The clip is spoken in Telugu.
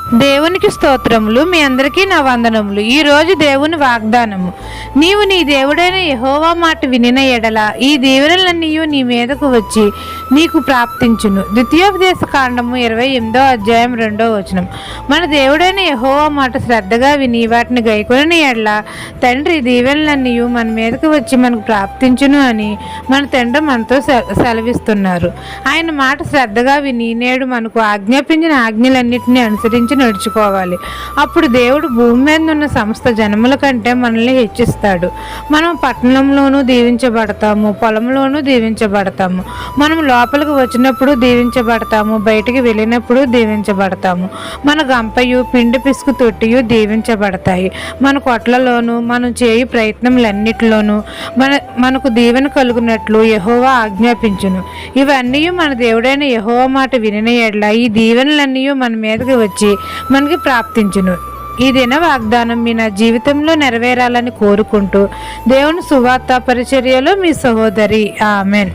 దేవునికి స్తోత్రములు. మీ అందరికీ నా వందనములు. ఈరోజు దేవుని వాగ్దానము. నీవు నీ దేవుడైన యెహోవా మాట వినిన ఎడల ఈ దీవెనలన్నీ నీ మీదకు వచ్చి నీకు ప్రాప్తించును. ద్వితీయోపదేశ కాండము 28వ అధ్యాయం 2వ వచనం. మన దేవుడైన యెహోవా మాట శ్రద్ధగా విని వాటిని గైకొనిన ఎడల తండ్రి దీవెనలన్నీ మన మీదకు వచ్చి మనకు ప్రాప్తించును అని మన తండ్రి మనతో సెలవిస్తున్నారు. ఆయన మాట శ్రద్ధగా విని నేడు మనకు ఆజ్ఞాపించిన ఆజ్ఞలన్నింటినీ అనుసరించి నడుచుకోవాలి. అప్పుడు దేవుడు భూమి మీద ఉన్న సమస్త జనముల కంటే మనల్ని హెచ్చిస్తాడు. మనం పట్టణంలోనూ దీవించబడతాము, పొలంలోనూ దీవించబడతాము. మనం లోపలికి వచ్చినప్పుడు దీవించబడతాము, బయటికి వెళ్ళినప్పుడు దీవించబడతాము. మన గంపయు పిండి పిసుకు తొట్టియు దీవించబడతాయి. మన కొట్లలోనూ మనం చేయు ప్రయత్నములన్నిటిలోనూ మనకు దీవెన కలుగునట్లు యెహోవా ఆజ్ఞాపించును. ఇవన్నీ మన దేవుడైన యెహోవా మాట వినిన ఎడల ఈ దీవెనలన్నీ మన మీదకి వచ్చి మనకి ప్రాప్తించును. ఈ దిన వాగ్దానం మీ నా జీవితంలో నెరవేరాలని కోరుకుంటూ దేవుని సువార్త పరిచర్యలో మీ సహోదరి. ఆమెన్.